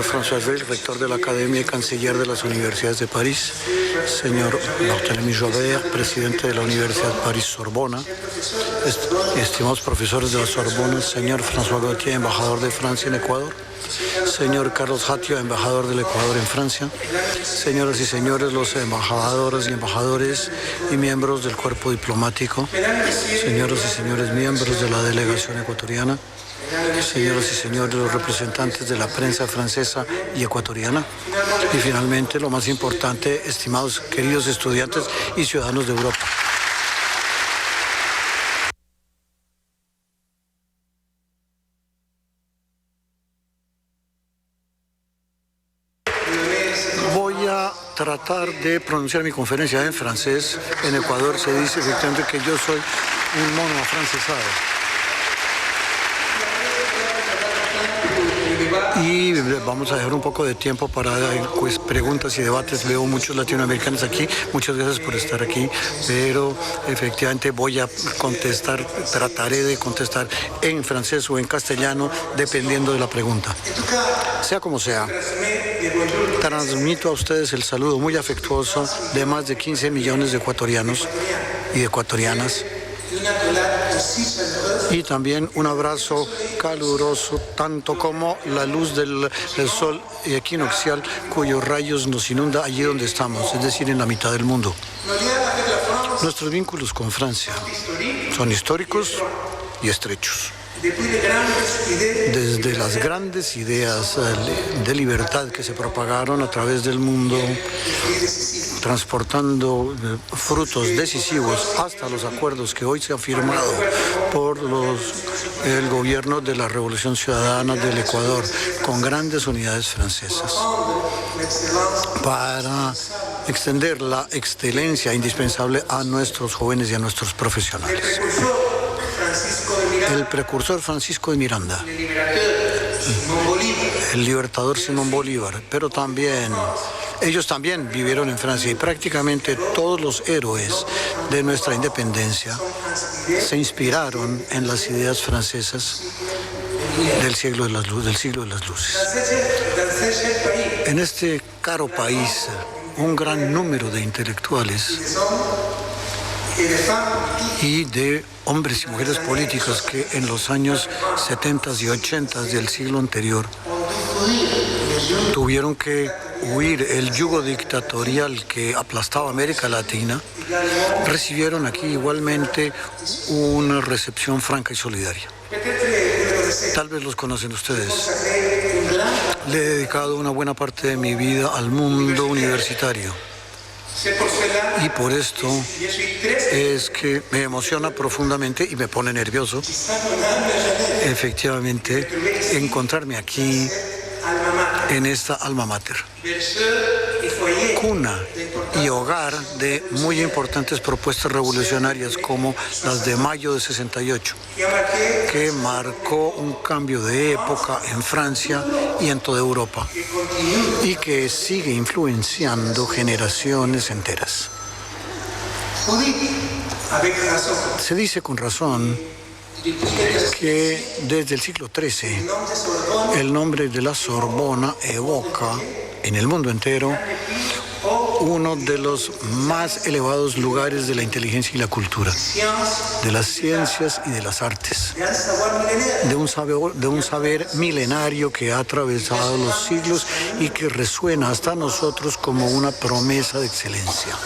François Weil, rector de la Academia y canciller de las Universidades de París, señor Barthélemy Joubert, presidente de la Universidad París-Sorbona, estimados profesores de la Sorbona, señor François Gauthier, embajador de Francia en Ecuador, señor Carlos Hatio, embajador del Ecuador en Francia, señoras y señores, los embajadoras y embajadores y miembros del cuerpo diplomático, señoras y señores miembros de la delegación ecuatoriana, señoras y señores, los representantes de la prensa francesa y ecuatoriana, y finalmente, lo más importante, estimados queridos estudiantes y ciudadanos de Europa. Voy a tratar de pronunciar mi conferencia en francés. En Ecuador se dice efectivamente que yo soy un mono afrancesado. Y vamos a dejar un poco de tiempo para pues, preguntas y debates. Veo muchos latinoamericanos aquí. Muchas gracias por estar aquí. Pero efectivamente voy a contestar, trataré de contestar en francés o en castellano, dependiendo de la pregunta. Sea como sea, transmito a ustedes el saludo muy afectuoso de más de 15 millones de ecuatorianos y de ecuatorianas. Y también un abrazo caluroso, tanto como la luz del sol equinoccial, cuyos rayos nos inunda allí donde estamos, es decir, en la mitad del mundo. Nuestros vínculos con Francia son históricos y estrechos. Desde las grandes ideas de libertad que se propagaron a través del mundo, transportando frutos decisivos hasta los acuerdos que hoy se han firmado por el gobierno de la Revolución Ciudadana del Ecuador con grandes unidades francesas para extender la excelencia indispensable a nuestros jóvenes y a nuestros profesionales. El precursor Francisco de Miranda, el libertador Simón Bolívar, pero también ellos también vivieron en Francia y prácticamente todos los héroes de nuestra independencia se inspiraron en las ideas francesas del siglo de las luces. En este caro país, un gran número de intelectuales y de hombres y mujeres políticos que en los años 70 y 80 del siglo anterior tuvieron que huir el yugo dictatorial que aplastaba América Latina, recibieron aquí igualmente una recepción franca y solidaria. Tal vez los conocen ustedes. Le he dedicado una buena parte de mi vida al mundo universitario. Y por esto es que me emociona profundamente y me pone nervioso, efectivamente, encontrarme aquí en esta alma mater, cuna y hogar de muy importantes propuestas revolucionarias como las de mayo de 68, que marcó un cambio de época en Francia y en toda Europa y que sigue influenciando generaciones enteras. Se dice con razón que desde el siglo XIII el nombre de la Sorbona evoca en el mundo entero uno de los más elevados lugares de la inteligencia y la cultura, de las ciencias y de las artes, de un saber milenario que ha atravesado los siglos y que resuena hasta nosotros como una promesa de excelencia.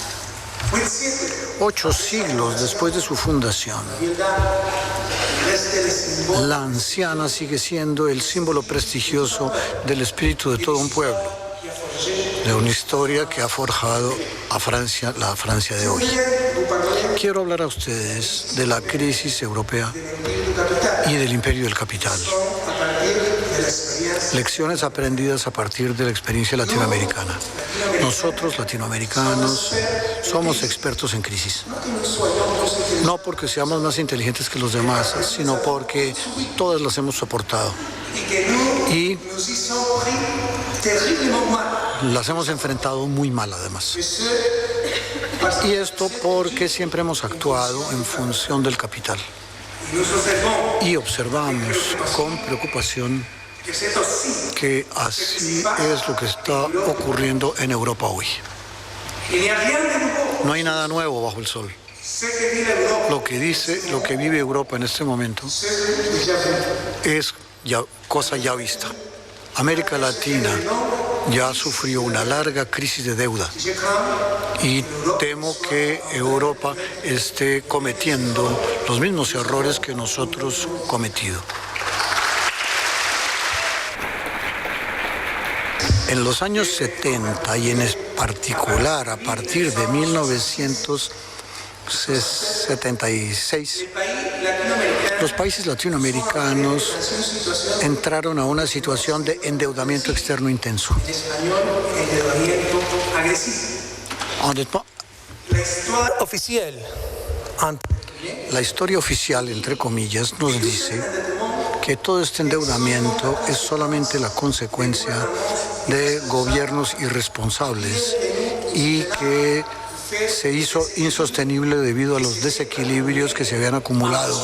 8 siglos después de su fundación, la anciana sigue siendo el símbolo prestigioso del espíritu de todo un pueblo, de una historia que ha forjado a Francia, la Francia de hoy. Quiero hablar a ustedes de la crisis europea y del imperio del capital. Lecciones aprendidas a partir de la experiencia latinoamericana. Nosotros, latinoamericanos, somos expertos en crisis. No porque seamos más inteligentes que los demás, sino porque todas las hemos soportado. Y las hemos enfrentado muy mal, además. Y esto porque siempre hemos actuado en función del capital. Y observamos con preocupación que así es lo que está ocurriendo en Europa hoy. No hay nada nuevo bajo el sol. Lo que vive Europa en este momento es cosa ya vista. América Latina ya sufrió una larga crisis de deuda y temo que Europa esté cometiendo los mismos errores que nosotros cometido. En los años 70 y en particular a partir de 1976, los países latinoamericanos entraron a una situación de endeudamiento externo intenso. La historia oficial, entre comillas, nos dice que todo este endeudamiento es solamente la consecuencia de gobiernos irresponsables y que se hizo insostenible debido a los desequilibrios que se habían acumulado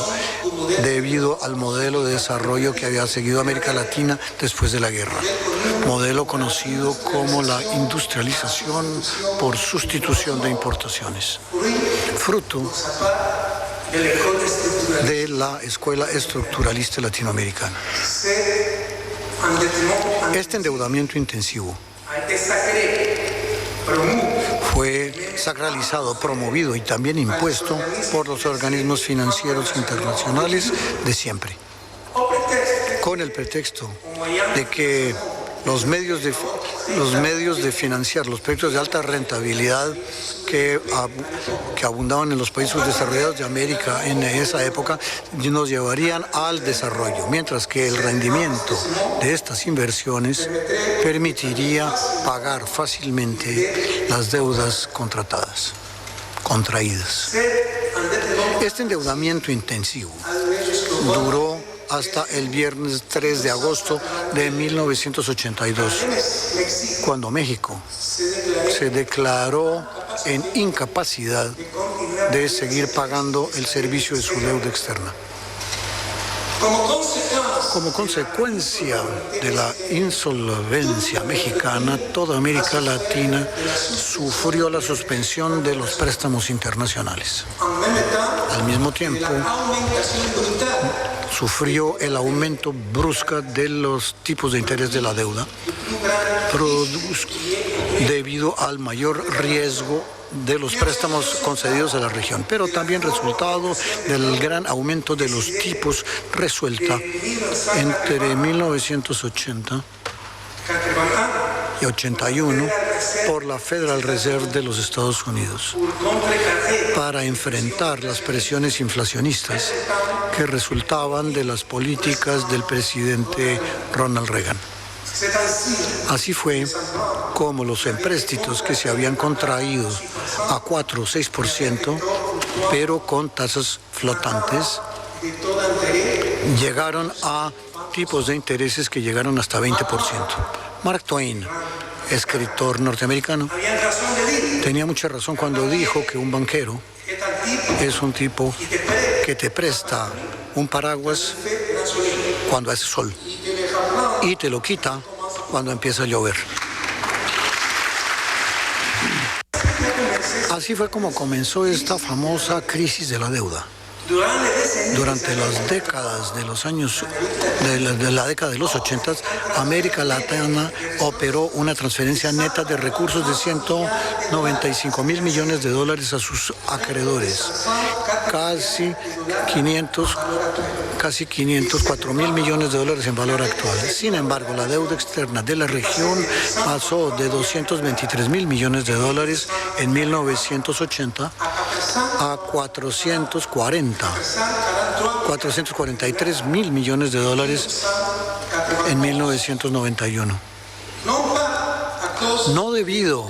debido al modelo de desarrollo que había seguido América Latina después de la guerra. Modelo conocido como la industrialización por sustitución de importaciones. Fruto de la Escuela Estructuralista Latinoamericana. Este endeudamiento intensivo fue sacralizado, promovido y también impuesto por los organismos financieros internacionales de siempre, con el pretexto de que los medios de financiar los proyectos de alta rentabilidad que abundaban en los países desarrollados de América en esa época nos llevarían al desarrollo, mientras que el rendimiento de estas inversiones permitiría pagar fácilmente las deudas contraídas. Este endeudamiento intensivo duró hasta el viernes 3 de agosto de 1982, cuando México se declaró en incapacidad de seguir pagando el servicio de su deuda externa. Como consecuencia de la insolvencia mexicana, toda América Latina sufrió la suspensión de los préstamos internacionales. Al mismo tiempo, sufrió el aumento brusco de los tipos de interés de la deuda, debido al mayor riesgo de los préstamos concedidos a la región, pero también resultado del gran aumento de los tipos resuelta entre 1980 y 81 por la Federal Reserve de los Estados Unidos para enfrentar las presiones inflacionistas que resultaban de las políticas del presidente Ronald Reagan. Así fue como los empréstitos que se habían contraído a 4 o 6%, pero con tasas flotantes, llegaron a tipos de intereses que llegaron hasta 20%. Mark Twain, escritor norteamericano, tenía mucha razón cuando dijo que un banquero es un tipo que te presta un paraguas cuando hace sol y te lo quita cuando empieza a llover. Así fue como comenzó esta famosa crisis de la deuda. Durante las décadas de los años de la década de los 80, América Latina operó una transferencia neta de recursos de 195 mil millones de dólares a sus acreedores, casi 504 mil millones de dólares en valor actual. Sin embargo, la deuda externa de la región pasó de 223 mil millones de dólares en 1980 a 443 mil millones de dólares en 1991. No debido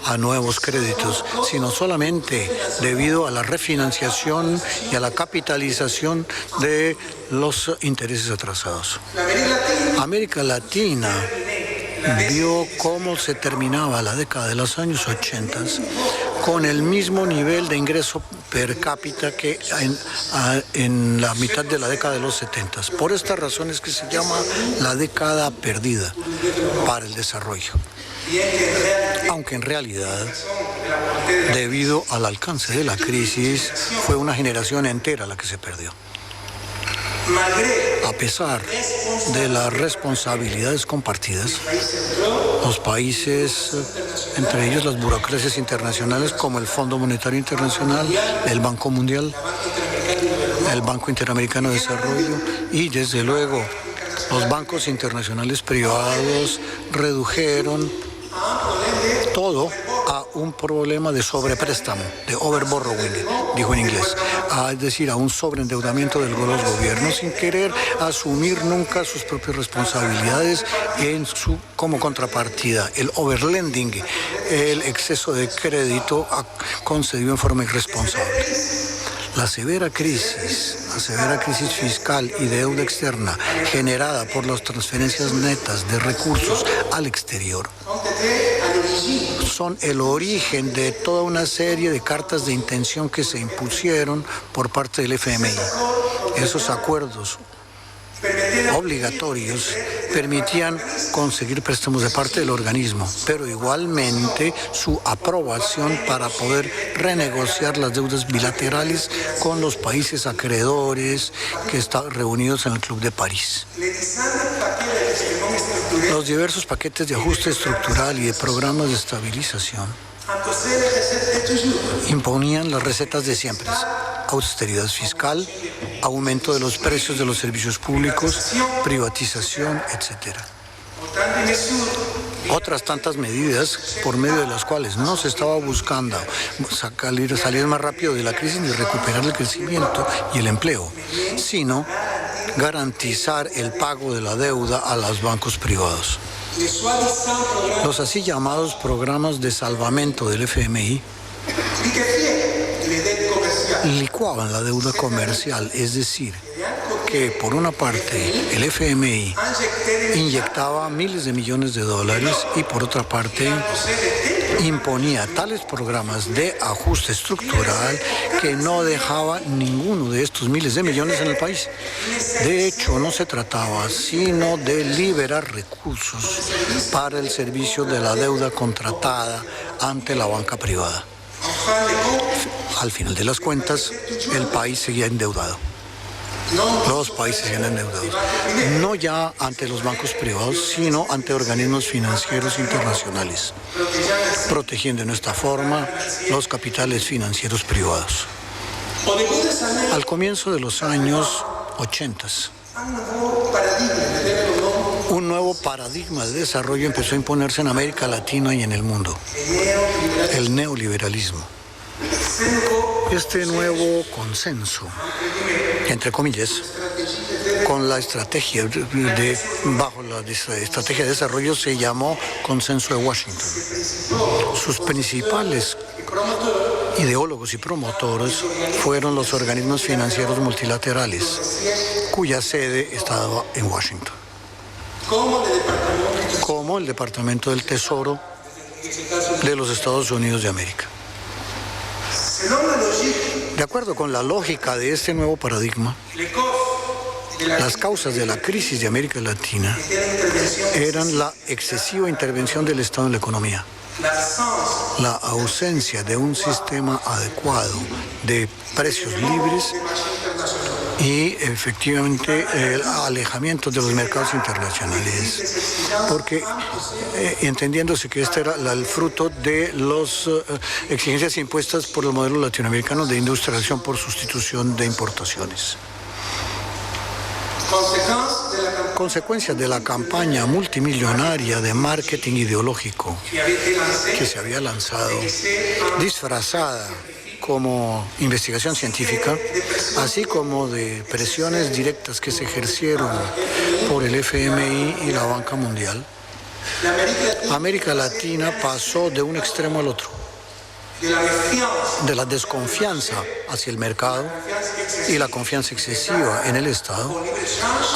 a nuevos créditos, sino solamente debido a la refinanciación y a la capitalización de los intereses atrasados. América Latina vio cómo se terminaba la década de los años 80 con el mismo nivel de ingreso per cápita que en la mitad de la década de los 70. Por esta razón es que se llama la década perdida para el desarrollo. Aunque en realidad, debido al alcance de la crisis, fue una generación entera la que se perdió. A pesar de las responsabilidades compartidas, los países, entre ellos las burocracias internacionales como el Fondo Monetario Internacional, el Banco Mundial, el Banco Interamericano de Desarrollo y, desde luego, los bancos internacionales privados redujeron todo a un problema de sobrepréstamo, de overborrowing, dijo en inglés, es decir, a un sobreendeudamiento de los gobiernos sin querer asumir nunca sus propias responsabilidades como contrapartida. El overlending, el exceso de crédito concedido en forma irresponsable. La severa crisis fiscal y de deuda externa generada por las transferencias netas de recursos al exterior son el origen de toda una serie de cartas de intención que se impusieron por parte del FMI. Esos acuerdos obligatorios permitían conseguir préstamos de parte del organismo, pero igualmente su aprobación para poder renegociar las deudas bilaterales con los países acreedores que están reunidos en el Club de París. Los diversos paquetes de ajuste estructural y de programas de estabilización imponían las recetas de siempre: austeridad fiscal, aumento de los precios de los servicios públicos, privatización, etc. Otras tantas medidas por medio de las cuales no se estaba buscando salir más rápido de la crisis ni recuperar el crecimiento y el empleo, sino garantizar el pago de la deuda a los bancos privados. Los así llamados programas de salvamento del FMI licuaban la deuda comercial, es decir, que por una parte el FMI inyectaba miles de millones de dólares y por otra parte imponía tales programas de ajuste estructural que no dejaba ninguno de estos miles de millones en el país. De hecho, no se trataba sino de liberar recursos para el servicio de la deuda contratada ante la banca privada. Al final de las cuentas, el país seguía endeudado. Los países seguían endeudados, no ya ante los bancos privados, sino ante organismos financieros internacionales, protegiendo en esta forma los capitales financieros privados. Al comienzo de los años 80, un nuevo paradigma de desarrollo empezó a imponerse en América Latina y en el mundo: el neoliberalismo. Este nuevo consenso, entre comillas, con la estrategia bajo la estrategia de desarrollo se llamó Consenso de Washington. Sus principales ideólogos y promotores fueron los organismos financieros multilaterales, cuya sede estaba en Washington, como el Departamento del Tesoro de los Estados Unidos de América. De acuerdo con la lógica de este nuevo paradigma, las causas de la crisis de América Latina eran la excesiva intervención del Estado en la economía, la ausencia de un sistema adecuado de precios libres y efectivamente el alejamiento de los mercados internacionales, porque entendiéndose que este era el fruto de las exigencias impuestas por el modelo latinoamericano de industrialización por sustitución de importaciones. Consecuencias de la campaña multimillonaria de marketing ideológico que se había lanzado, disfrazada como investigación científica, así como de presiones directas que se ejercieron por el FMI y la Banca Mundial, América Latina pasó de un extremo al otro, de la desconfianza hacia el mercado y la confianza excesiva en el Estado,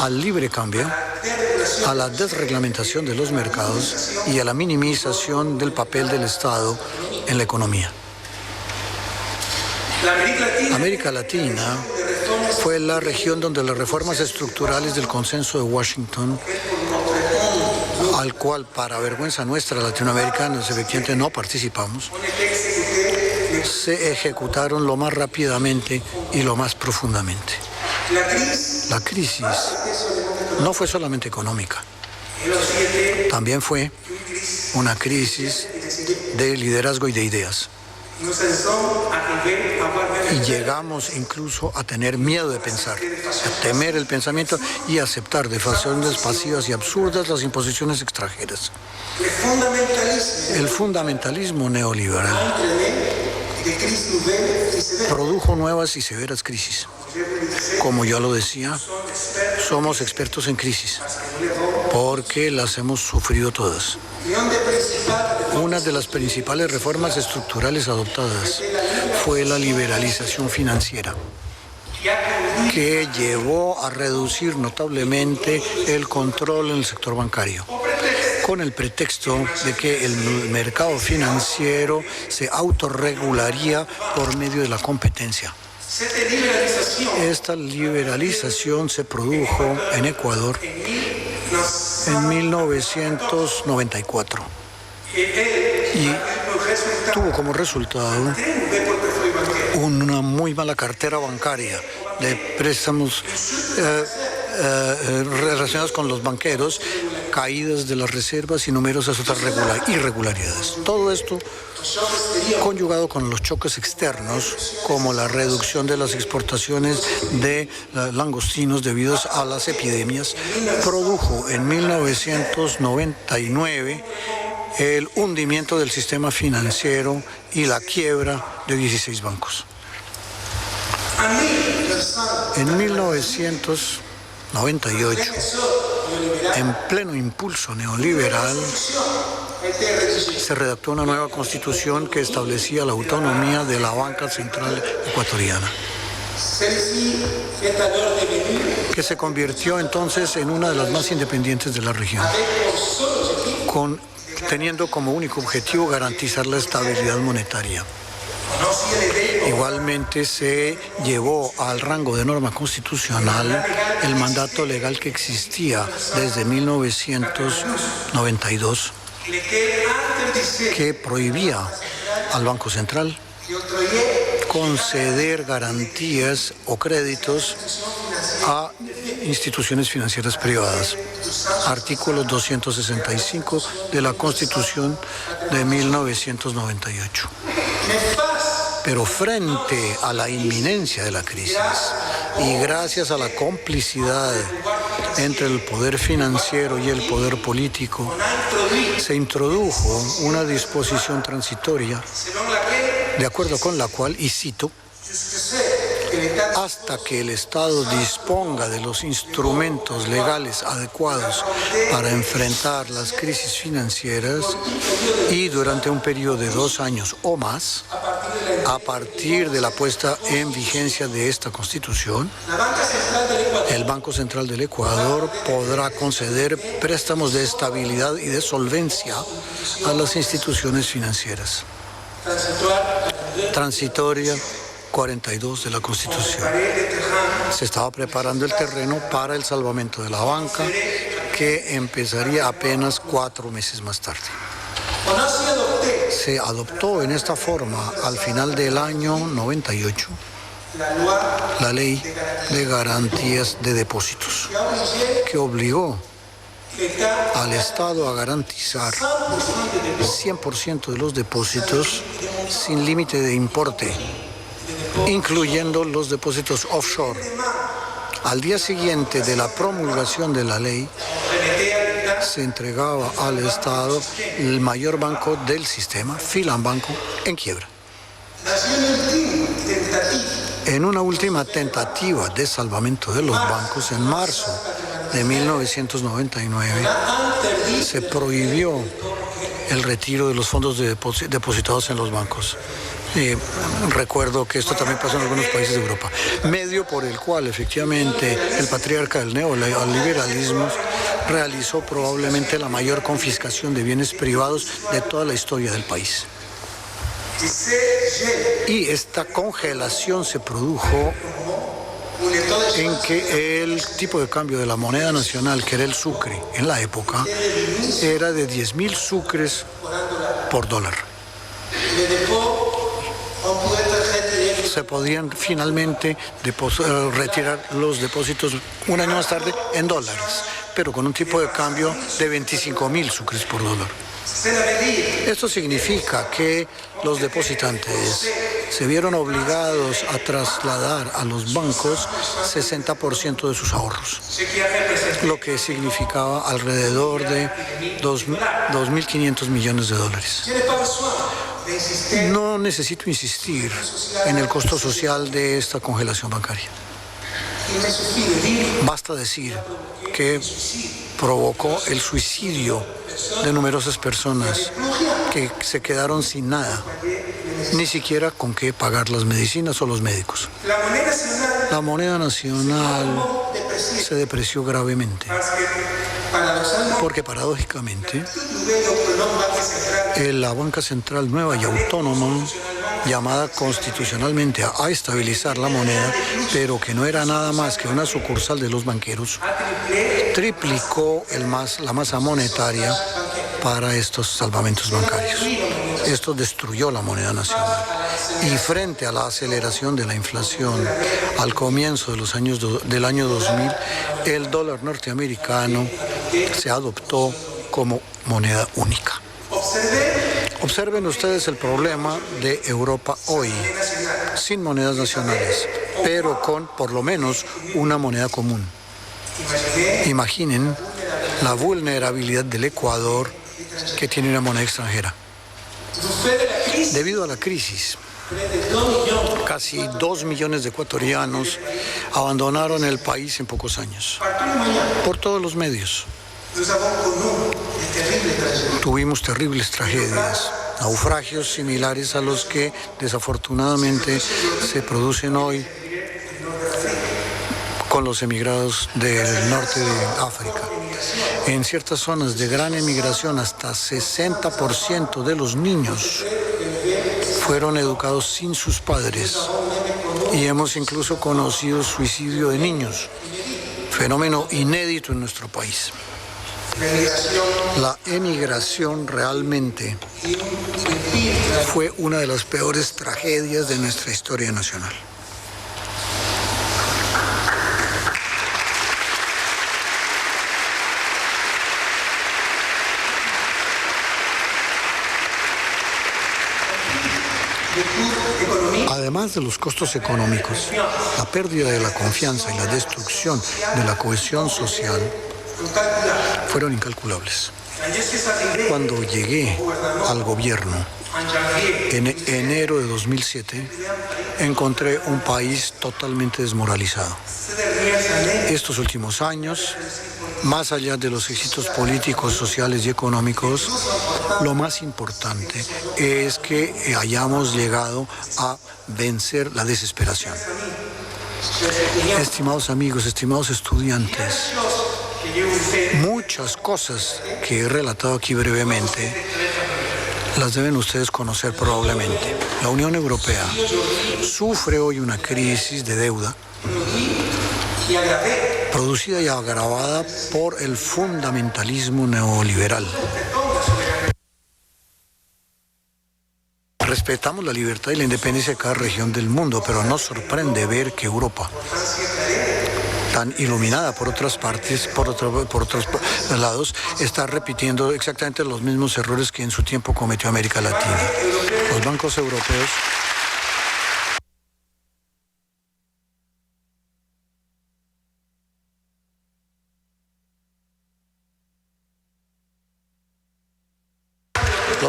al libre cambio, a la desreglamentación de los mercados y a la minimización del papel del Estado en la economía. América Latina fue la región donde las reformas estructurales del Consenso de Washington, al cual, para vergüenza nuestra latinoamericanos, efectivamente no participamos, se ejecutaron lo más rápidamente y lo más profundamente. La crisis no fue solamente económica, también fue una crisis de liderazgo y de ideas. Y llegamos incluso a tener miedo de pensar, a temer el pensamiento y aceptar de formas pasivas y absurdas las imposiciones extranjeras. El fundamentalismo neoliberal produjo nuevas y severas crisis. Como yo lo decía, somos expertos en crisis, porque las hemos sufrido todas. Una de las principales reformas estructurales adoptadas fue la liberalización financiera, que llevó a reducir notablemente el control en el sector bancario, con el pretexto de que el mercado financiero se autorregularía por medio de la competencia. Esta liberalización se produjo en Ecuador en 1994 y tuvo como resultado una muy mala cartera bancaria de préstamos relacionados con los banqueros, caídas de las reservas y numerosas otras irregularidades. Todo esto, conjugado con los choques externos, como la reducción de las exportaciones de langostinos debido a las epidemias, produjo en 1999 el hundimiento del sistema financiero y la quiebra de 16 bancos. En 1998, en pleno impulso neoliberal, se redactó una nueva constitución que establecía la autonomía de la banca central ecuatoriana, que se convirtió entonces en una de las más independientes de la región, teniendo como único objetivo garantizar la estabilidad monetaria. Igualmente se llevó al rango de norma constitucional el mandato legal que existía desde 1992, que prohibía al Banco Central conceder garantías o créditos a instituciones financieras privadas. Artículo 265 de la Constitución de 1998. Pero frente a la inminencia de la crisis y gracias a la complicidad entre el poder financiero y el poder político, se introdujo una disposición transitoria de acuerdo con la cual, y cito, hasta que el Estado disponga de los instrumentos legales adecuados para enfrentar las crisis financieras y durante un periodo de 2 años o más, a partir de la puesta en vigencia de esta Constitución, el Banco Central del Ecuador podrá conceder préstamos de estabilidad y de solvencia a las instituciones financieras. Transitoria 42 de la Constitución. Se estaba preparando el terreno para el salvamento de la banca, que empezaría apenas 4 meses más tarde. Se adoptó en esta forma, al final del año 98, la Ley de Garantías de Depósitos, que obligó al Estado a garantizar 100% de los depósitos sin límite de importe, incluyendo los depósitos offshore. Al día siguiente de la promulgación de la ley, se entregaba al Estado el mayor banco del sistema, Filambanco, en quiebra. En una última tentativa de salvamento de los bancos, en marzo de 1999, se prohibió el retiro de los fondos depositados en los bancos. Recuerdo que esto también pasó en algunos países de Europa, medio por el cual efectivamente el patriarca del neoliberalismo realizó probablemente la mayor confiscación de bienes privados de toda la historia del país. Y esta congelación se produjo en que el tipo de cambio de la moneda nacional, que era el sucre en la época, era de 10.000 sucres por dólar. Se podían finalmente retirar los depósitos un año más tarde en dólares, pero con un tipo de cambio de 25.000 sucres por dólar. Esto significa que los depositantes se vieron obligados a trasladar a los bancos 60% de sus ahorros, lo que significaba alrededor de 2.500 millones de dólares. No necesito insistir en el costo social de esta congelación bancaria. Basta decir que provocó el suicidio de numerosas personas que se quedaron sin nada, ni siquiera con qué pagar las medicinas o los médicos. La moneda nacional se depreció gravemente, porque paradójicamente la banca central nueva y autónoma, llamada constitucionalmente a estabilizar la moneda, pero que no era nada más que una sucursal de los banqueros, triplicó la masa monetaria para estos salvamentos bancarios. Esto destruyó la moneda nacional. Y frente a la aceleración de la inflación al comienzo de los del año 2000, el dólar norteamericano se adoptó como moneda única. Observen ustedes el problema de Europa hoy, sin monedas nacionales, pero con por lo menos una moneda común. Imaginen la vulnerabilidad del Ecuador, que tiene una moneda extranjera. Debido a la crisis, casi 2 millones de ecuatorianos abandonaron el país en pocos años, por todos los medios. Tuvimos terribles tragedias, naufragios similares a los que desafortunadamente se producen hoy con los emigrados del norte de África. En ciertas zonas de gran emigración, hasta 60% de los niños fueron educados sin sus padres, y hemos incluso conocido suicidio de niños, fenómeno inédito en nuestro país. La emigración realmente fue una de las peores tragedias de nuestra historia nacional. Además de los costos económicos, la pérdida de la confianza y la destrucción de la cohesión social fueron incalculables. Cuando llegué al gobierno en enero de 2007, encontré un país totalmente desmoralizado. Estos últimos años, más allá de los éxitos políticos, sociales y económicos, lo más importante es que hayamos llegado a vencer la desesperación. Estimados amigos, estimados estudiantes, muchas cosas que he relatado aquí brevemente las deben ustedes conocer probablemente. La Unión Europea sufre hoy una crisis de deuda producida y agravada por el fundamentalismo neoliberal. Respetamos la libertad y la independencia de cada región del mundo, pero nos sorprende ver que Europa, tan iluminada por otras partes, por otros lados, está repitiendo exactamente los mismos errores que en su tiempo cometió América Latina. Los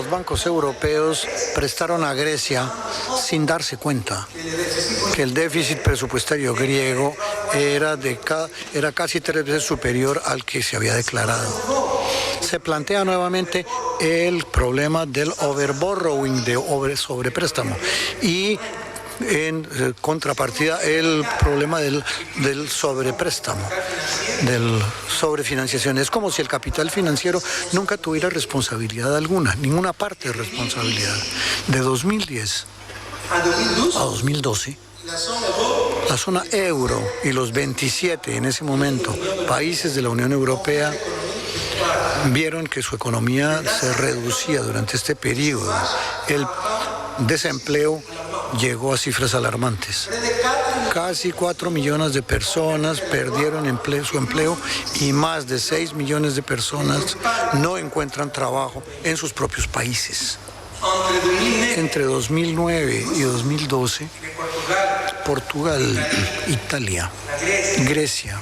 bancos europeos prestaron a Grecia sin darse cuenta que el déficit presupuestario griego era casi 3 veces superior al que se había declarado. Se plantea nuevamente el problema del overborrowing, de sobrepréstamo, y En contrapartida, el problema del sobrepréstamo, del sobrefinanciación. Es como si el capital financiero nunca tuviera responsabilidad alguna, ninguna parte de responsabilidad. De 2010 a 2012, la zona euro y los 27 en ese momento países de la Unión Europea vieron que su economía se reducía durante este periodo. El desempleo llegó a cifras alarmantes. Casi 4 millones de personas perdieron su empleo y más de 6 millones de personas no encuentran trabajo en sus propios países. Entre 2009 y 2012, Portugal, Italia, Grecia,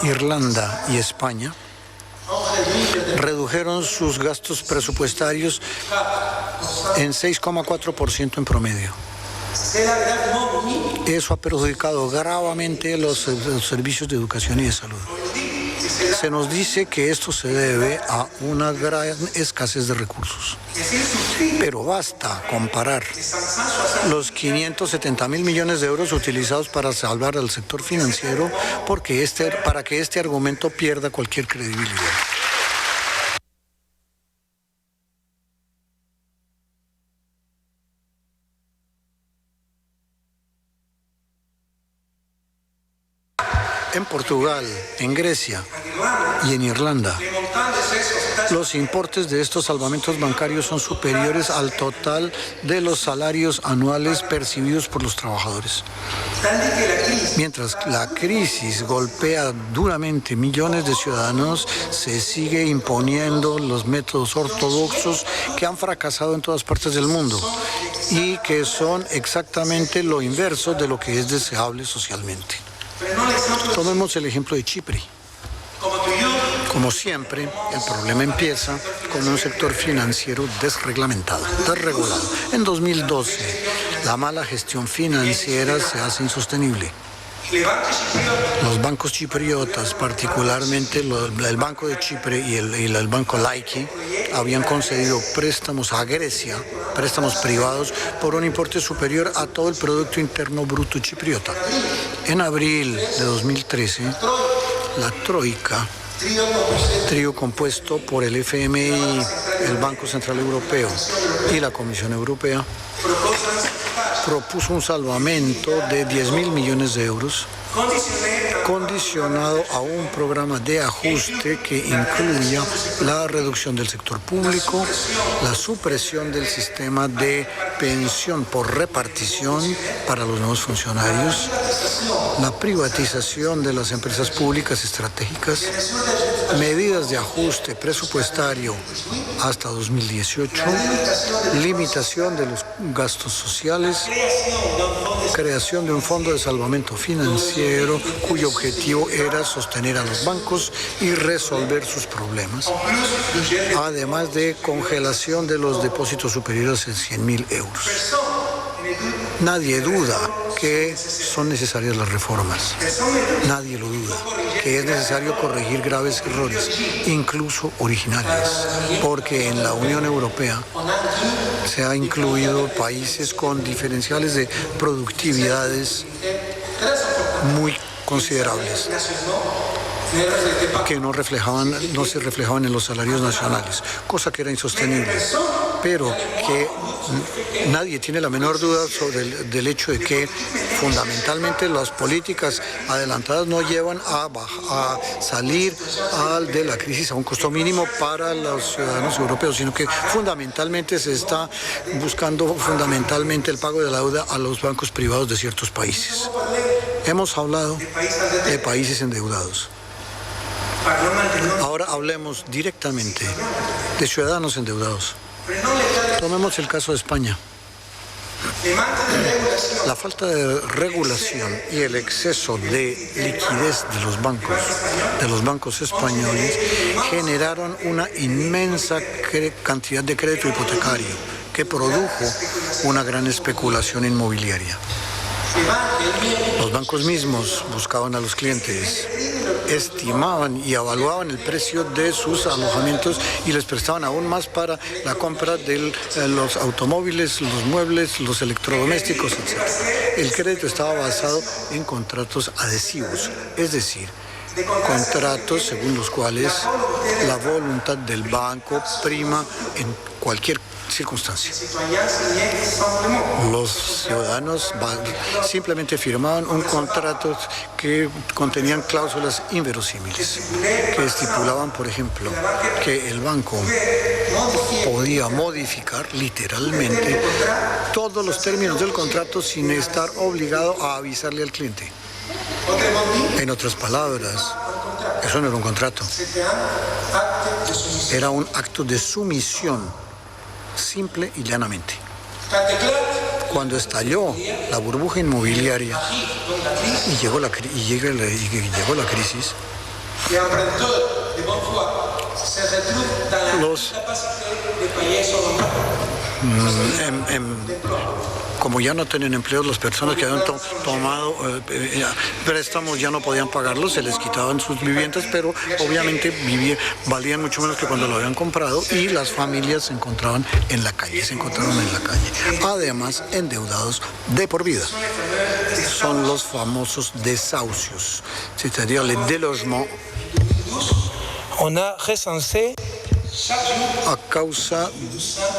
Irlanda y España redujeron sus gastos presupuestarios en 6,4% en promedio. Eso ha perjudicado gravemente los servicios de educación y de salud. Se nos dice que esto se debe a una gran escasez de recursos. Pero basta comparar los 570.000 millones de euros utilizados para salvar al sector financiero para que este argumento pierda cualquier credibilidad. En Portugal, en Grecia y en Irlanda, los importes de estos salvamentos bancarios son superiores al total de los salarios anuales percibidos por los trabajadores. Mientras la crisis golpea duramente millones de ciudadanos, se sigue imponiendo los métodos ortodoxos que han fracasado en todas partes del mundo y que son exactamente lo inverso de lo que es deseable socialmente. Tomemos el ejemplo de Chipre. Como siempre, el problema empieza con un sector financiero desreglamentado, desregulado. En 2012, la mala gestión financiera se hace insostenible. Los bancos chipriotas, particularmente el Banco de Chipre y el Banco Laiki, habían concedido préstamos a Grecia, préstamos privados, por un importe superior a todo el Producto Interno Bruto chipriota. En abril de 2013, la Troika, trío compuesto por el FMI, el Banco Central Europeo y la Comisión Europea, propuso un salvamento de 10.000 millones de euros condicionado a un programa de ajuste que incluya la reducción del sector público, la supresión del sistema de pensión por repartición para los nuevos funcionarios, la privatización de las empresas públicas estratégicas, medidas de ajuste presupuestario hasta 2018, limitación de los gastos sociales, creación de un fondo de salvamento financiero cuyo objetivo era sostener a los bancos y resolver sus problemas, además de congelación de los depósitos superiores a 100.000 euros. Nadie duda que son necesarias las reformas. Nadie lo duda, que es necesario corregir graves errores, incluso originales, porque en la Unión Europea se ha incluido países con diferenciales de productividades muy considerables que no se reflejaban en los salarios nacionales, cosa que era insostenible, pero que nadie tiene la menor duda del hecho de que fundamentalmente las políticas adelantadas no llevan a salir de la crisis a un costo mínimo para los ciudadanos europeos, sino que fundamentalmente se está buscando el pago de la deuda a los bancos privados de ciertos países. Hemos hablado de países endeudados. Ahora hablemos directamente de ciudadanos endeudados. Tomemos el caso de España. La falta de regulación y el exceso de liquidez de los bancos españoles generaron una inmensa cantidad de crédito hipotecario que produjo una gran especulación inmobiliaria. Los bancos mismos buscaban a los clientes, estimaban y evaluaban el precio de sus alojamientos y les prestaban aún más para la compra de los automóviles, los muebles, los electrodomésticos, etc. El crédito estaba basado en contratos adhesivos, es decir, contratos según los cuales la voluntad del banco prima en cualquier circunstancia. Los ciudadanos simplemente firmaban un contrato que contenían cláusulas inverosímiles, que estipulaban, por ejemplo, que el banco podía modificar literalmente todos los términos del contrato sin estar obligado a avisarle al cliente. En otras palabras, eso no era un contrato, era un acto de sumisión, simple y llanamente. Cuando estalló la burbuja inmobiliaria y llegó la crisis, como ya no tenían empleos, las personas que habían tomado préstamos ya no podían pagarlos, se les quitaban sus viviendas, pero obviamente valían mucho menos que cuando lo habían comprado y las familias se encontraron en la calle, además endeudados de por vida. Son los famosos desahucios, c'est-à-dire les délogements. On a recensé. A causa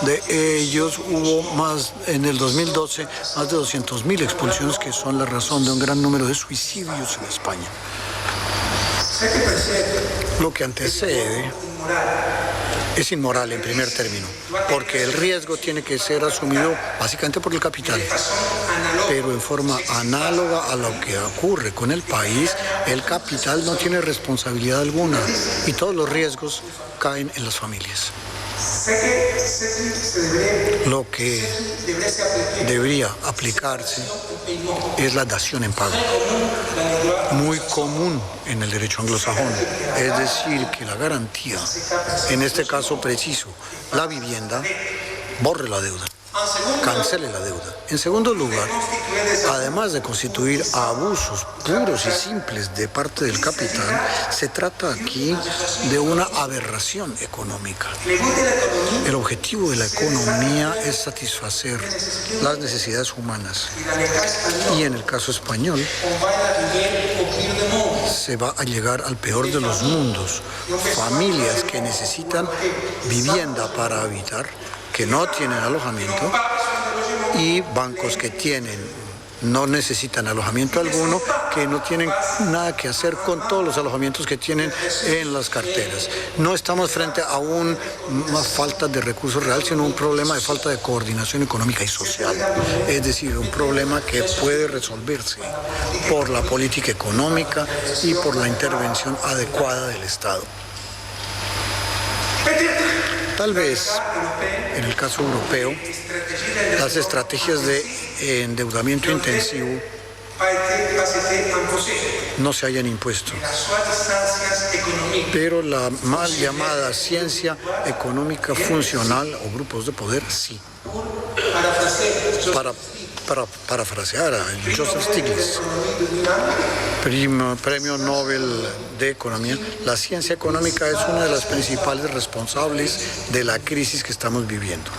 de ellos hubo en el 2012 más de 200.000 expulsiones, que son la razón de un gran número de suicidios en España. Lo que antecede es inmoral en primer término, porque el riesgo tiene que ser asumido básicamente por el capital. Pero en forma análoga a lo que ocurre con el país, el capital no tiene responsabilidad alguna y todos los riesgos caen en las familias. Lo que debería aplicarse es la dación en pago, muy común en el derecho anglosajón, es decir, que la garantía, en este caso preciso, la vivienda, borre la deuda, cancele la deuda. En segundo lugar, además de constituir abusos puros y simples de parte del capital, se trata aquí de una aberración económica. El objetivo de la economía es satisfacer las necesidades humanas. Y en el caso español, se va a llegar al peor de los mundos. Familias que necesitan vivienda para habitar, que no tienen alojamiento, y bancos que no necesitan alojamiento alguno, que no tienen nada que hacer con todos los alojamientos que tienen en las carteras. No estamos frente a una falta de recursos real, sino un problema de falta de coordinación económica y social. Es decir, un problema que puede resolverse por la política económica y por la intervención adecuada del Estado. Tal vez, en el caso europeo, las estrategias de endeudamiento intensivo no se hayan impuesto, pero la mal llamada ciencia económica funcional o grupos de poder sí. Para parafrasear a Joseph Stiglitz, premio Nobel de Economía, la ciencia económica es una de las principales responsables de la crisis que estamos viviendo.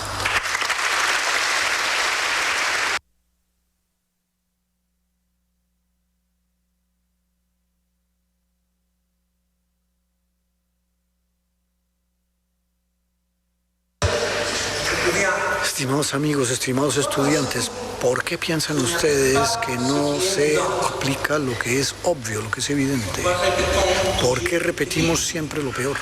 Estimados amigos, estimados estudiantes, ¿por qué piensan ustedes que no se aplica lo que es obvio, lo que es evidente? ¿Por qué repetimos siempre lo peor?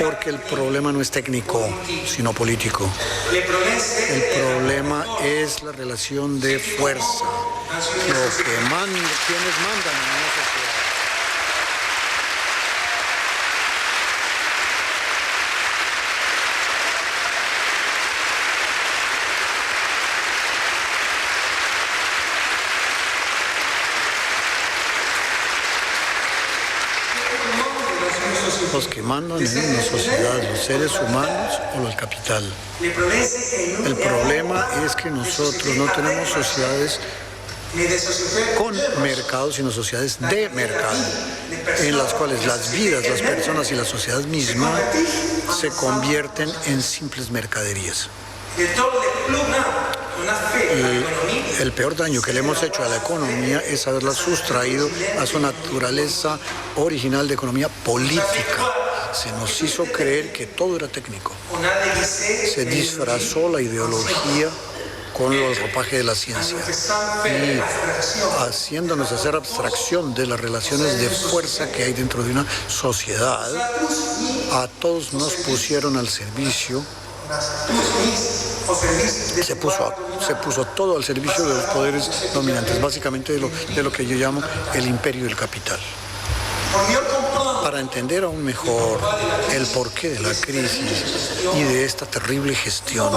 Porque el problema no es técnico, sino político. El problema es la relación de fuerza, quienes mandan en una sociedad. Los que mandan en una sociedad, los seres humanos o el capital. El problema es que nosotros no tenemos sociedades con mercados, sino sociedades de mercado, en las cuales las vidas, las personas y la sociedad misma se convierten en simples mercaderías. El peor daño que le hemos hecho a la economía es haberla sustraído a su naturaleza original de economía política. Se nos hizo creer que todo era técnico. Se disfrazó la ideología con el ropaje de la ciencia y haciéndonos hacer abstracción de las relaciones de fuerza que hay dentro de una sociedad, a todos nos pusieron al servicio. Se puso todo al servicio de los poderes dominantes, básicamente de lo que yo llamo el imperio del capital. Para entender aún mejor el porqué de la crisis y de esta terrible gestión,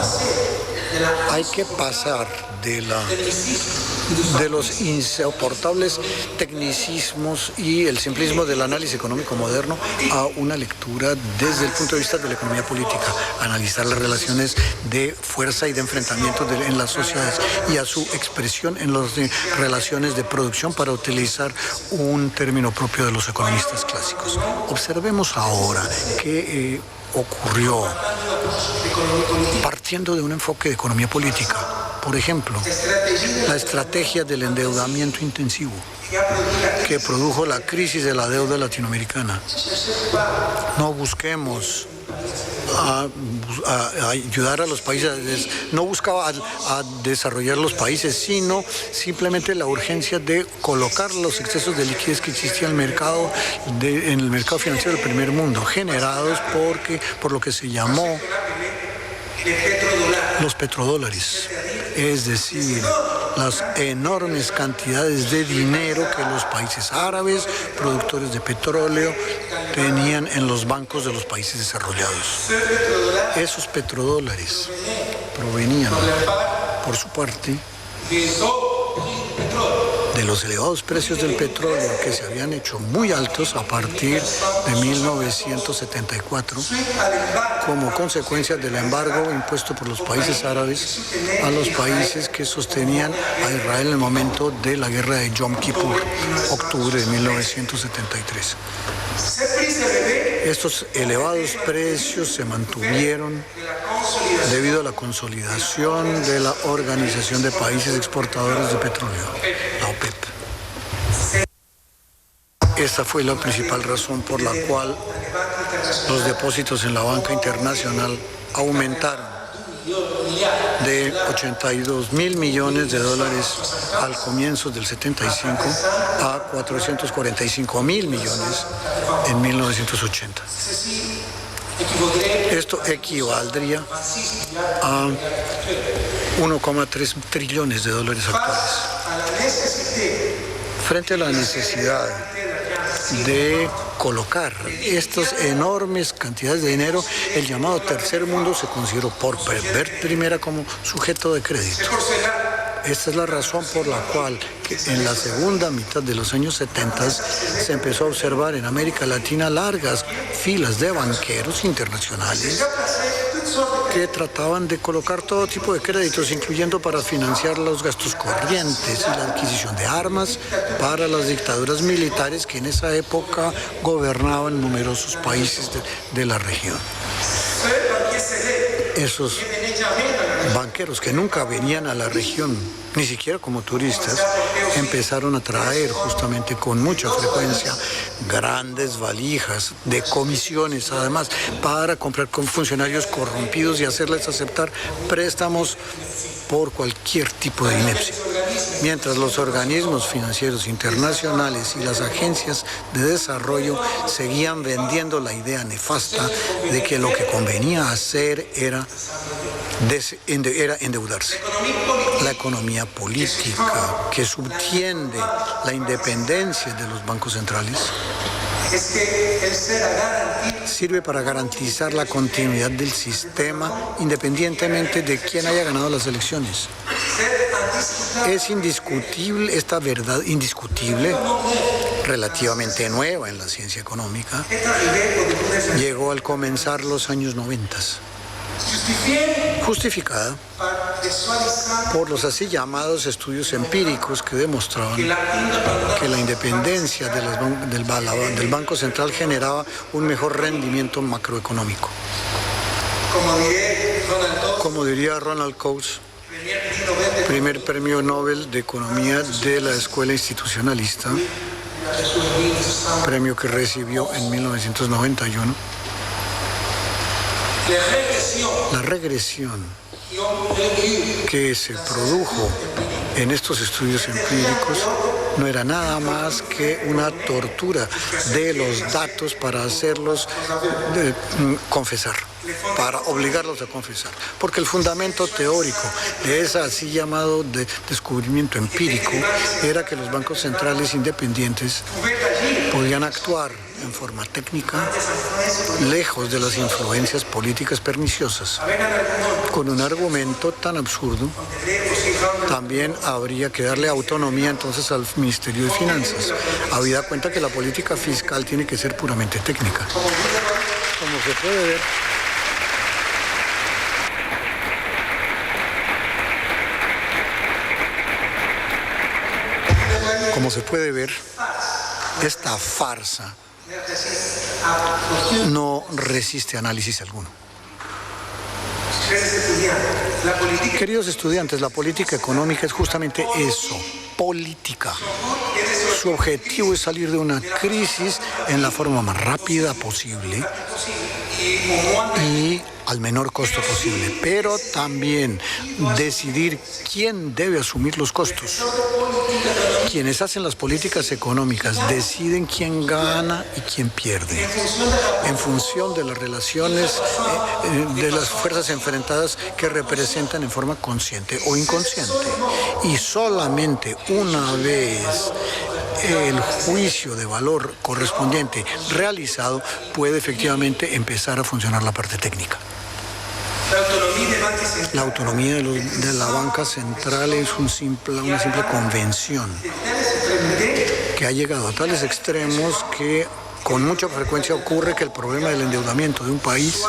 hay que pasar de los insoportables tecnicismos y el simplismo del análisis económico moderno a una lectura desde el punto de vista de la economía política, analizar las relaciones de fuerza y de enfrentamiento en las sociedades y a su expresión en las relaciones de producción, para utilizar un término propio de los economistas clásicos. Observemos ahora qué ocurrió partiendo de un enfoque de economía política. Por ejemplo, la estrategia del endeudamiento intensivo que produjo la crisis de la deuda latinoamericana. No busquemos a ayudar a los países, no buscaba a desarrollar los países, sino simplemente la urgencia de colocar los excesos de liquidez que existía en el mercado, en el mercado financiero del primer mundo, generados por lo que se llamó los petrodólares, es decir, las enormes cantidades de dinero que los países árabes, productores de petróleo, tenían en los bancos de los países desarrollados. Esos petrodólares provenían, por su parte, de los elevados precios del petróleo, que se habían hecho muy altos a partir de 1974, como consecuencia del embargo impuesto por los países árabes a los países que sostenían a Israel en el momento de la guerra de Yom Kippur, octubre de 1973. Estos elevados precios se mantuvieron debido a la consolidación de la Organización de Países Exportadores de Petróleo, la OPEP. Esta fue la principal razón por la cual los depósitos en la banca internacional aumentaron de 82.000 millones de dólares al comienzo del 75 a 445.000 millones en 1980. Esto equivaldría a 1,3 trillones de dólares actuales. Frente a la necesidad de colocar estas enormes cantidades de dinero, el llamado tercer mundo se consideró por vez primera como sujeto de crédito. Esta es la razón por la cual en la segunda mitad de los años 70 se empezó a observar en América Latina largas filas de banqueros internacionales que trataban de colocar todo tipo de créditos, incluyendo para financiar los gastos corrientes y la adquisición de armas para las dictaduras militares que en esa época gobernaban numerosos países de la región. Esos banqueros que nunca venían a la región, ni siquiera como turistas, empezaron a traer justamente con mucha frecuencia grandes valijas de comisiones, además, para comprar con funcionarios corrompidos y hacerles aceptar préstamos por cualquier tipo de inepcia. Mientras los organismos financieros internacionales y las agencias de desarrollo seguían vendiendo la idea nefasta de que lo que convenía hacer era endeudarse. La economía política que subtiende la independencia de los bancos centrales sirve para garantizar la continuidad del sistema independientemente de quién haya ganado las elecciones. Es indiscutible, esta verdad indiscutible, relativamente nueva en la ciencia económica, llegó al comenzar los años 90. justificada por los así llamados estudios empíricos que demostraban que la independencia del Banco Central generaba un mejor rendimiento macroeconómico. Como diría Ronald Coase, primer premio Nobel de Economía de la Escuela Institucionalista, premio que recibió en 1991, la regresión que se produjo en estos estudios empíricos no era nada más que una tortura de los datos para hacerlos confesar, para obligarlos a confesar. Porque el fundamento teórico de ese así llamado descubrimiento empírico era que los bancos centrales independientes podían actuar en forma técnica, lejos de las influencias políticas perniciosas. Con un argumento tan absurdo, también habría que darle autonomía entonces al Ministerio de Finanzas, habida cuenta que la política fiscal tiene que ser puramente técnica. Como se puede ver, esta farsa no resiste análisis alguno. Queridos estudiantes, la política económica es justamente eso, política. Su objetivo es salir de una crisis en la forma más rápida posible y al menor costo posible, pero también decidir quién debe asumir los costos. Quienes hacen las políticas económicas deciden quién gana y quién pierde, en función de las relaciones de las fuerzas enfrentadas que representan en forma consciente o inconsciente. Y solamente una vez el juicio de valor correspondiente realizado puede efectivamente empezar a funcionar la parte técnica. La autonomía de la banca central es una simple convención que ha llegado a tales extremos que con mucha frecuencia ocurre que el problema del endeudamiento de un país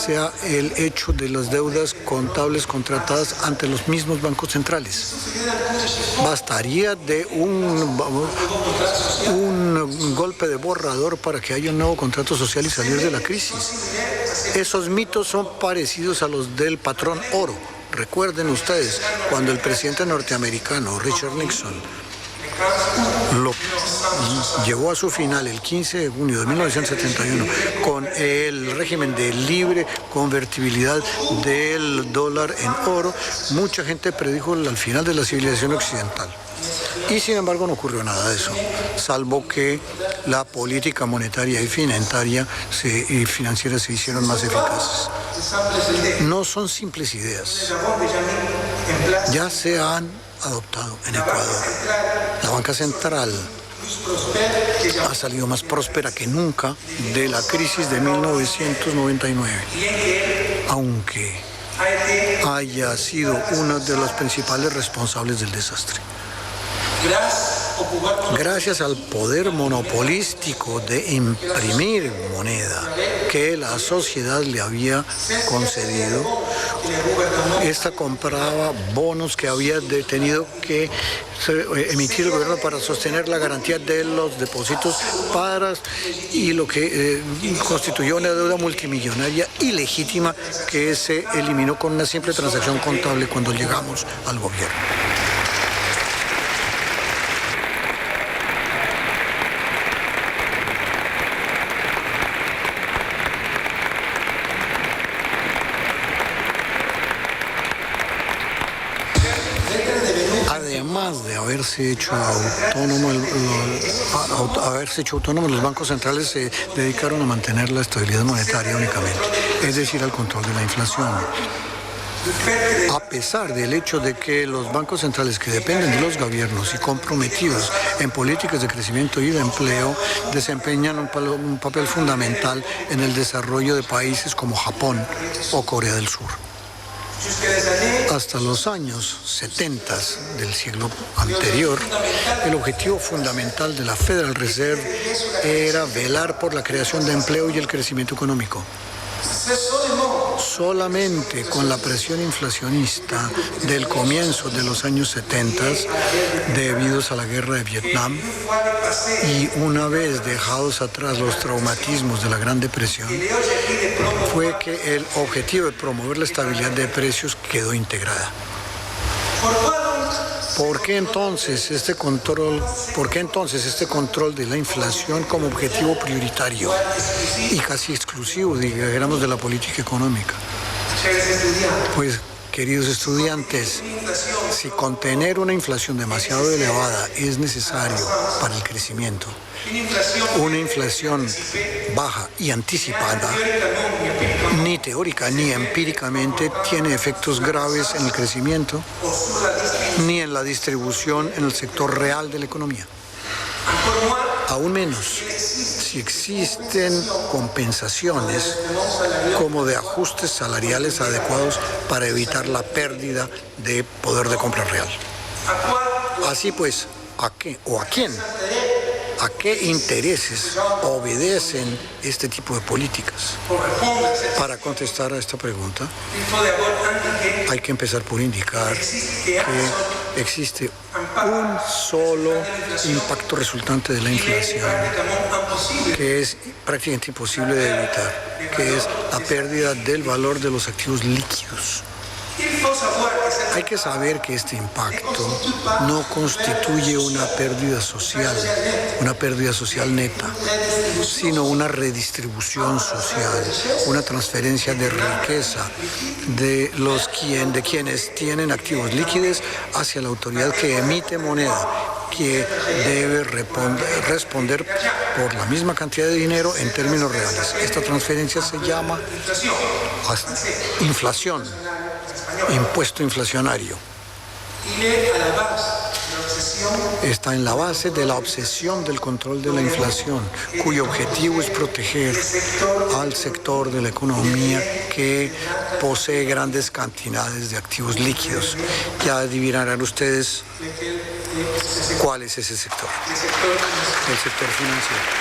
sea el hecho de las deudas contables contratadas ante los mismos bancos centrales. Bastaría de un golpe de borrador para que haya un nuevo contrato social y salir de la crisis. Esos mitos son parecidos a los del patrón oro. Recuerden ustedes, cuando el presidente norteamericano Richard Nixon lo llevó a su final el 15 de junio de 1971 con el régimen de libre convertibilidad del dólar en oro, mucha gente predijo el final de la civilización occidental. Y sin embargo no ocurrió nada de eso, salvo que la política monetaria y financiera se hicieron más eficaces. No son simples ideas. Ya se han adoptado en Ecuador. La banca central ha salido más próspera que nunca de la crisis de 1999, aunque haya sido una de las principales responsables del desastre. Gracias al poder monopolístico de imprimir moneda que la sociedad le había concedido, esta compraba bonos que había tenido que emitir el gobierno para sostener la garantía de los depósitos y lo que constituyó una deuda multimillonaria ilegítima que se eliminó con una simple transacción contable cuando llegamos al gobierno. Además de haberse hecho autónomos, los bancos centrales se dedicaron a mantener la estabilidad monetaria únicamente, es decir, al control de la inflación. A pesar del hecho de que los bancos centrales que dependen de los gobiernos y comprometidos en políticas de crecimiento y de empleo desempeñan un papel fundamental en el desarrollo de países como Japón o Corea del Sur. Hasta los años 70 del siglo anterior, el objetivo fundamental de la Federal Reserve era velar por la creación de empleo y el crecimiento económico. Solamente con la presión inflacionista del comienzo de los años 70, debidos a la guerra de Vietnam, y una vez dejados atrás los traumatismos de la Gran Depresión, fue que el objetivo de promover la estabilidad de precios quedó integrada. ¿Por qué entonces este control de la inflación como objetivo prioritario y casi exclusivo, digamos, de la política económica? Pues, queridos estudiantes, si contener una inflación demasiado elevada es necesario para el crecimiento, una inflación baja y anticipada, ni teórica ni empíricamente tiene efectos graves en el crecimiento, ni en la distribución en el sector real de la economía. Aún menos si existen compensaciones como de ajustes salariales adecuados para evitar la pérdida de poder de compra real. Así pues, ¿a qué o a quién? ¿A qué intereses obedecen este tipo de políticas? Para contestar a esta pregunta, hay que empezar por indicar que existe un solo impacto resultante de la inflación, que es prácticamente imposible de evitar, que es la pérdida del valor de los activos líquidos. Hay que saber que este impacto no constituye una pérdida social neta, sino una redistribución social, una transferencia de riqueza de quienes tienen activos líquidos hacia la autoridad que emite moneda, que debe responder por la misma cantidad de dinero en términos reales. Esta transferencia se llama inflación. Impuesto inflacionario. Está en la base de la obsesión del control de la inflación, cuyo objetivo es proteger al sector de la economía que posee grandes cantidades de activos líquidos. Ya adivinarán ustedes cuál es ese sector. El sector financiero.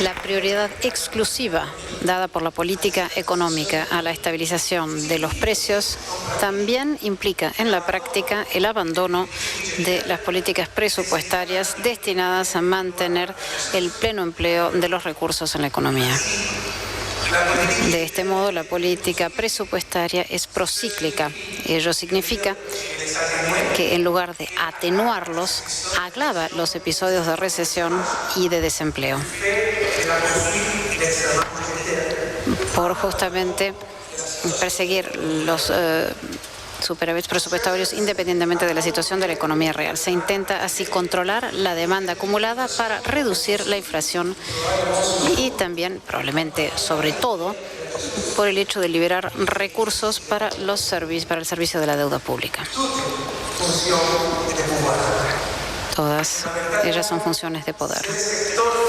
La prioridad exclusiva dada por la política económica a la estabilización de los precios también implica en la práctica el abandono de las políticas presupuestarias destinadas a mantener el pleno empleo de los recursos en la economía. De este modo, la política presupuestaria es procíclica. Ello significa que en lugar de atenuarlos, agrava los episodios de recesión y de desempleo. Por justamente perseguir los superávits presupuestarios independientemente de la situación de la economía real. Se intenta así controlar la demanda acumulada para reducir la inflación y también, probablemente, sobre todo, por el hecho de liberar recursos para el servicio de la deuda pública. Todas ellas son funciones de poder.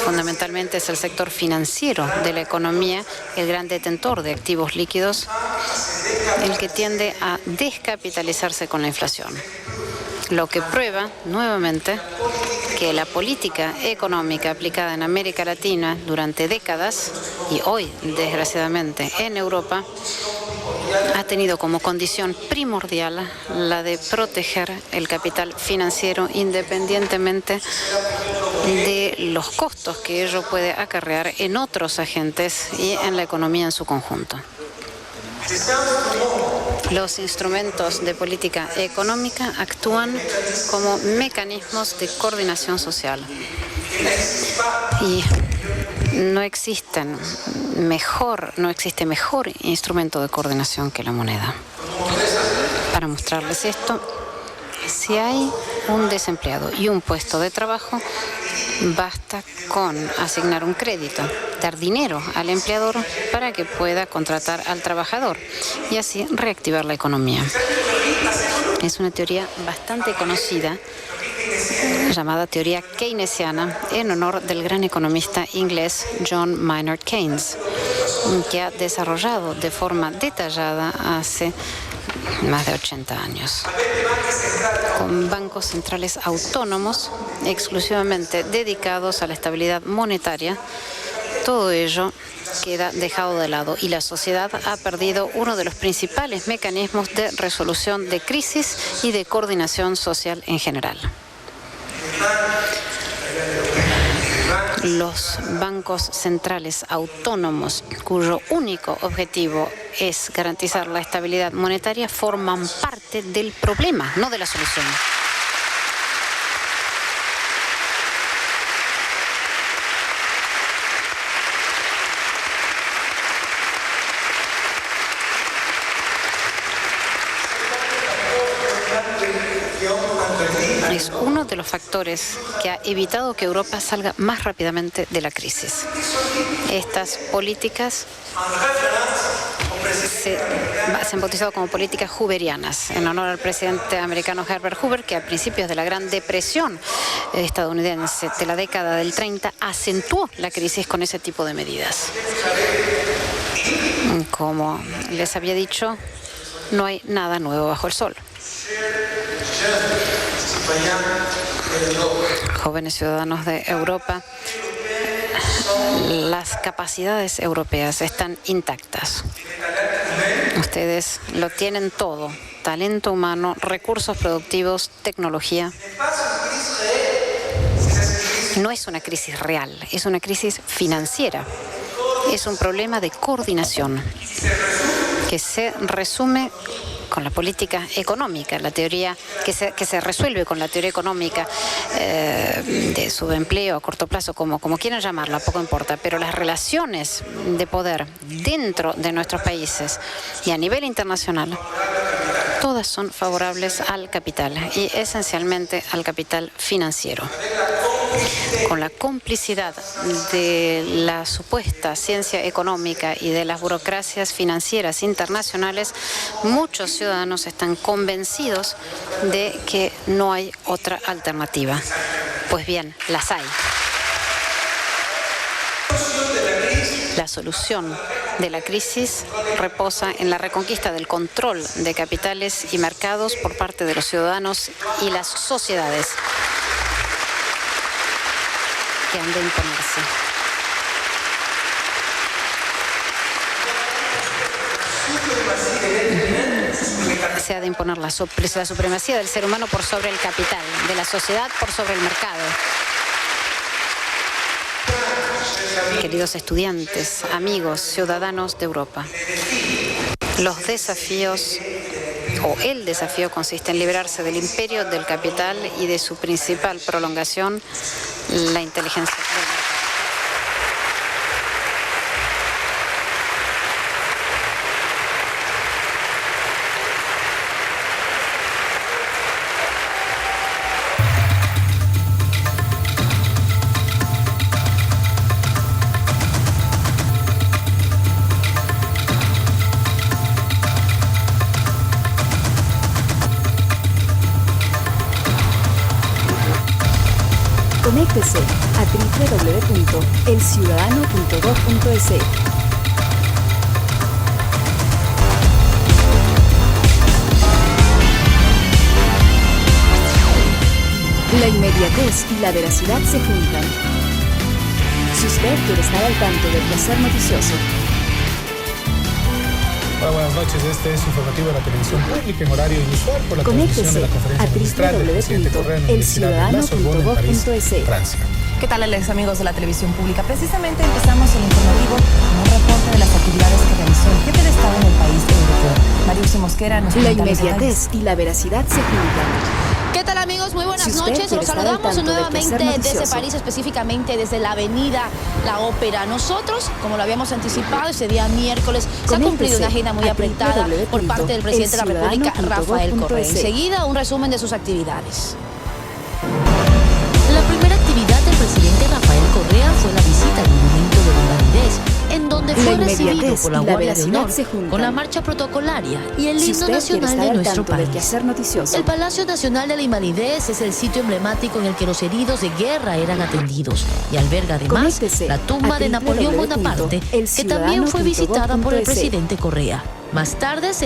Fundamentalmente es el sector financiero de la economía, el gran detentor de activos líquidos, el que tiende a descapitalizarse con la inflación. Lo que prueba, nuevamente, que la política económica aplicada en América Latina durante décadas y hoy, desgraciadamente, en Europa, ha tenido como condición primordial la de proteger el capital financiero independientemente de los costos que ello puede acarrear en otros agentes y en la economía en su conjunto. Los instrumentos de política económica actúan como mecanismos de coordinación social y no existe mejor instrumento de coordinación que la moneda. Para mostrarles esto, si hay un desempleado y un puesto de trabajo, basta con asignar un crédito, dar dinero al empleador para que pueda contratar al trabajador y así reactivar la economía. Es una teoría bastante conocida, llamada teoría keynesiana, en honor del gran economista inglés John Maynard Keynes, que ha desarrollado de forma detallada hace más de 80 años, con bancos centrales autónomos exclusivamente dedicados a la estabilidad monetaria. Todo ello queda dejado de lado y la sociedad ha perdido uno de los principales mecanismos de resolución de crisis y de coordinación social en general. Los bancos centrales autónomos, cuyo único objetivo es garantizar la estabilidad monetaria, forman parte del problema, no de la solución. Es uno de los factores que ha evitado que Europa salga más rápidamente de la crisis. Estas políticas se han bautizado como políticas hooverianas, en honor al presidente americano Herbert Hoover, que a principios de la Gran Depresión estadounidense de la década del 30 acentuó la crisis con ese tipo de medidas. Como les había dicho, no hay nada nuevo bajo el sol. Jóvenes ciudadanos de Europa, las capacidades europeas están intactas. Ustedes lo tienen todo: talento humano, recursos productivos, tecnología. No es una crisis real, es una crisis financiera. Es un problema de coordinación que se resume con la política económica, la teoría que se resuelve con la teoría económica de subempleo a corto plazo, como quieran llamarla, poco importa, pero las relaciones de poder dentro de nuestros países y a nivel internacional, todas son favorables al capital y esencialmente al capital financiero. Con la complicidad de la supuesta ciencia económica y de las burocracias financieras internacionales, muchos ciudadanos están convencidos de que no hay otra alternativa. Pues bien, las hay. La solución de la crisis reposa en la reconquista del control de capitales y mercados por parte de los ciudadanos y las sociedades que han de imponerse. Se ha de imponer la supremacía del ser humano por sobre el capital, de la sociedad por sobre el mercado. Queridos estudiantes, amigos, ciudadanos de Europa, los desafíos el desafío consiste en liberarse del imperio del capital y de su principal prolongación, la inteligencia del mercado. Conéctese a www.elciudadano.gov.es. La inmediatez y la veracidad se juntan. Si usted quiere estar al tanto del quehacer noticioso. Hola, buenas noches. Este es informativo de la televisión pública en horario inusual por la transmisión de la conferencia magistral del presidente Correa en la Universidad de la Sorbona en París, Francia. ¿Qué tal, amigos de la televisión pública? Precisamente empezamos el informativo con un reporte de las actividades que realizó el jefe de Estado en el país europeo. Mario Mosquera nos La inmediatez y la veracidad se juntan. ¿Qué tal, amigos? Muy buenas noches. Los saludamos nuevamente desde París, específicamente desde la avenida La Ópera. Nosotros, como lo habíamos anticipado, ese día miércoles se ha cumplido una agenda muy apretada por parte del presidente de la República, Rafael Correa. Enseguida, un resumen de sus actividades. La primera actividad del presidente Rafael Correa fue la visita al Monumento de la Invalidez, en donde fue recibido por la Guardia de Honor con la marcha protocolaria y el himno nacional de nuestro país. El Palacio Nacional de la Invalidez es el sitio emblemático en el que los heridos de guerra eran atendidos y alberga además la tumba de Napoleón Bonaparte, que también fue visitada por el presidente Correa. Más tarde se